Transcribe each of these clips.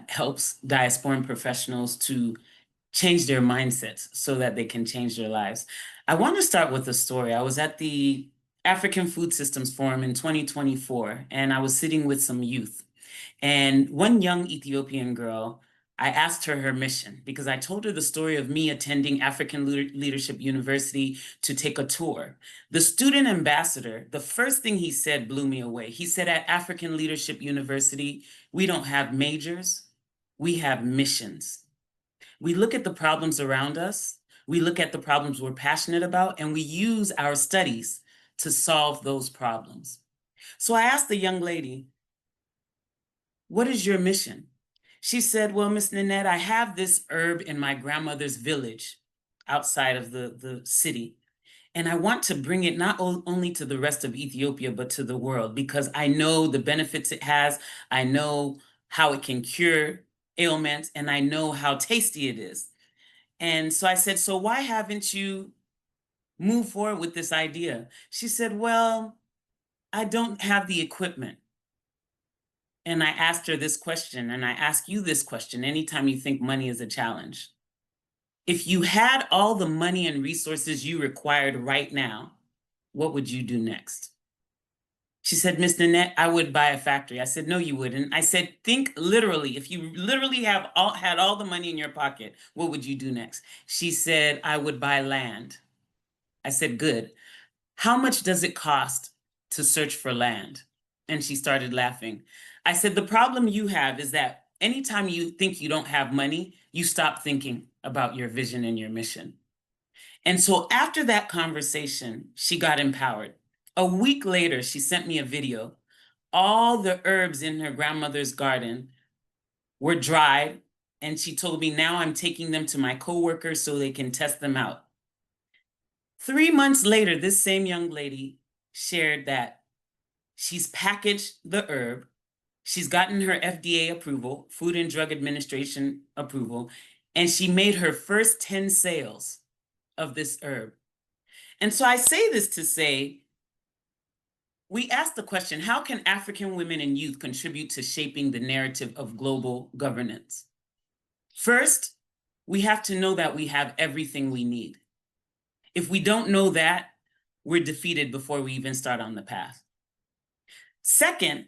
helps diasporan professionals to change their mindsets so that they can change their lives. I want to start with a story. I was at the African Food Systems Forum in 2024, and I was sitting with some youth. And one young Ethiopian girl, I asked her her mission because I told her the story of me attending African Leadership University to take a tour. The student ambassador, the first thing he said blew me away. He said, at African Leadership University, we don't have majors, we have missions. We look at the problems around us, we look at the problems we're passionate about, and we use our studies to solve those problems. So I asked the young lady, what is your mission? She said, well, Miss Nanette, I have this herb in my grandmother's village outside of the city. And I want to bring it not only to the rest of Ethiopia, but to the world, because I know the benefits it has. I know how it can cure ailments, and I know how tasty it is. And so I said, so why haven't you moved forward with this idea? She said, well, I don't have the equipment. And I asked her this question, and I ask you this question anytime you think money is a challenge. If you had all the money and resources you required right now, what would you do next? She said, Miss Nanette, I would buy a factory. I said, no, you wouldn't. I said, think literally. If you literally had all the money in your pocket, what would you do next? She said, I would buy land. I said, good. How much does it cost to search for land? And she started laughing. I said, the problem you have is that anytime you think you don't have money, you stop thinking about your vision and your mission. And so after that conversation, she got empowered. A week later, she sent me a video. All the herbs in her grandmother's garden were dried, and she told me, now I'm taking them to my coworkers so they can test them out. 3 months later, this same young lady shared that she's packaged the herb, she's gotten her FDA approval, Food and Drug Administration approval, and she made her first 10 sales of this herb. And so I say this to say, we asked the question, how can African women and youth contribute to shaping the narrative of global governance? First, we have to know that we have everything we need. If we don't know that, we're defeated before we even start on the path. Second,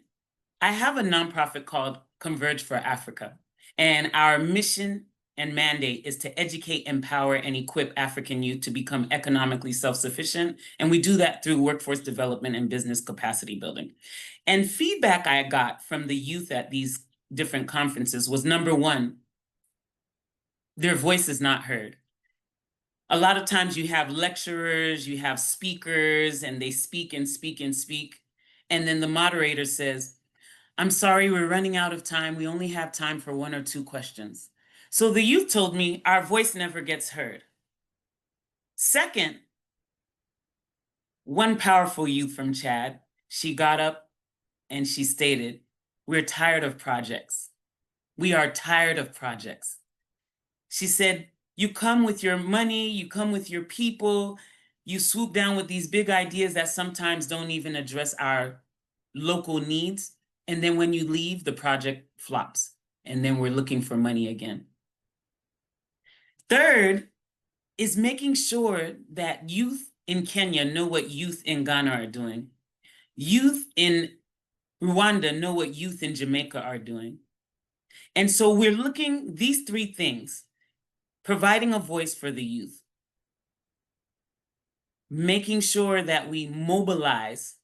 I have a nonprofit called Converge for Africa, and our mission and mandate is to educate, empower, and equip African youth to become economically self-sufficient, and we do that through workforce development and business capacity building. And feedback I got from the youth at these different conferences was, number one, their voice is not heard. A lot of times you have lecturers, you have speakers, and they speak and speak and speak. And then the moderator says, I'm sorry, we're running out of time. We only have time for 1 or 2 questions. So the youth told me our voice never gets heard. Second, one powerful youth from Chad, she got up and she stated, we're tired of projects. We are tired of projects. She said, you come with your money, you come with your people, you swoop down with these big ideas that sometimes don't even address our local needs. And then when you leave, the project flops. And then we're looking for money again. Third is making sure that youth in Kenya know what youth in Ghana are doing. Youth in Rwanda know what youth in Jamaica are doing. And so we're looking, these 3 things, providing a voice for the youth, making sure that we mobilize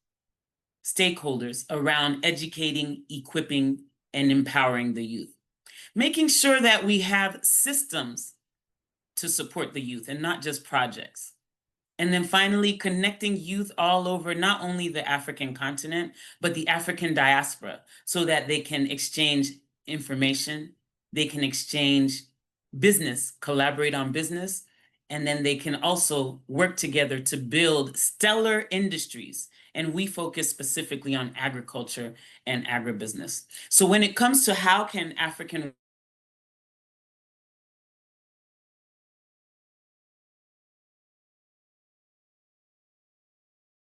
stakeholders around educating, equipping, and empowering the youth, making sure that we have systems to support the youth and not just projects. And then finally, connecting youth all over, not only the African continent, but the African diaspora, so that they can exchange information, they can exchange business, collaborate on business, and then they can also work together to build stellar industries. And we focus specifically on agriculture and agribusiness. So when it comes to how can African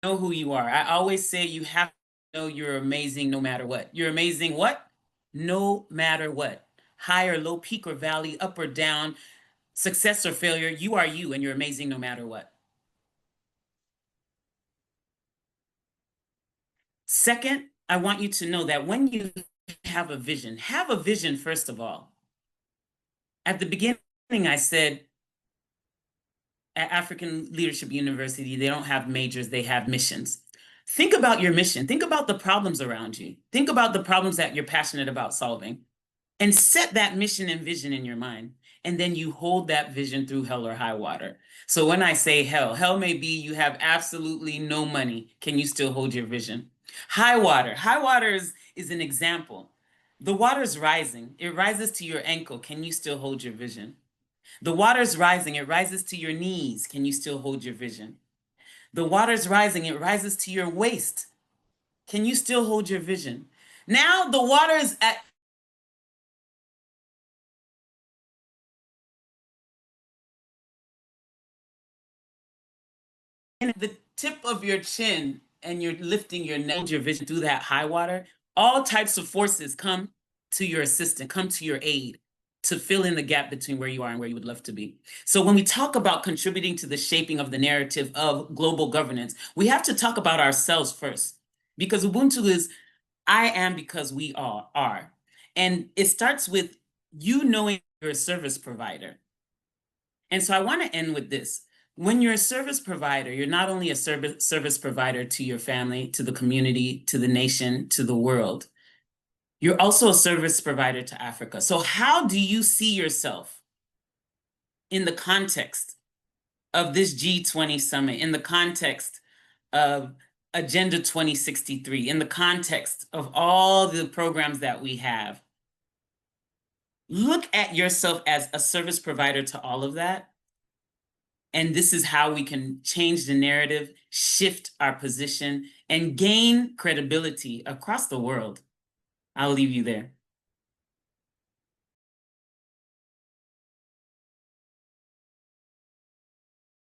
know who you are. I always say you have to know you're amazing no matter what. You're amazing what? No matter what. high or low, peak or valley, up or down, success or failure. You are you, and you're amazing no matter what. Second, I want you to know that when you have a vision first of all. At the beginning, I said at African Leadership University, they don't have majors, they have missions. Think about your mission. Think about the problems around you. Think about the problems that you're passionate about solving, and set that mission and vision in your mind. And then you hold that vision through hell or high water. So when I say hell, hell may be you have absolutely no money. Can you still hold your vision? High water is an example. The water's rising. It rises to your ankle. Can you still hold your vision? The water's rising. It rises to your knees. Can you still hold your vision? The water's rising. It rises to your waist. Can you still hold your vision? Now the water is at the tip of your chin, and you're lifting your neck, your vision through that high water. All types of forces come to your assistance, come to your aid to fill in the gap between where you are and where you would love to be. So when we talk about contributing to the shaping of the narrative of global governance, we have to talk about ourselves first, because Ubuntu is I am because we all are. And it starts with you knowing you're a service provider. And so I want to end with this. When you're a service provider, you're not only a service provider to your family, to the community, to the nation, to the world, you're also a service provider to Africa. So how do you see yourself in the context of this G20 summit, in the context of Agenda 2063, in the context of all the programs that we have? Look at yourself as a service provider to all of that. And this is how we can change the narrative, shift our position, and gain credibility across the world. I'll leave you there.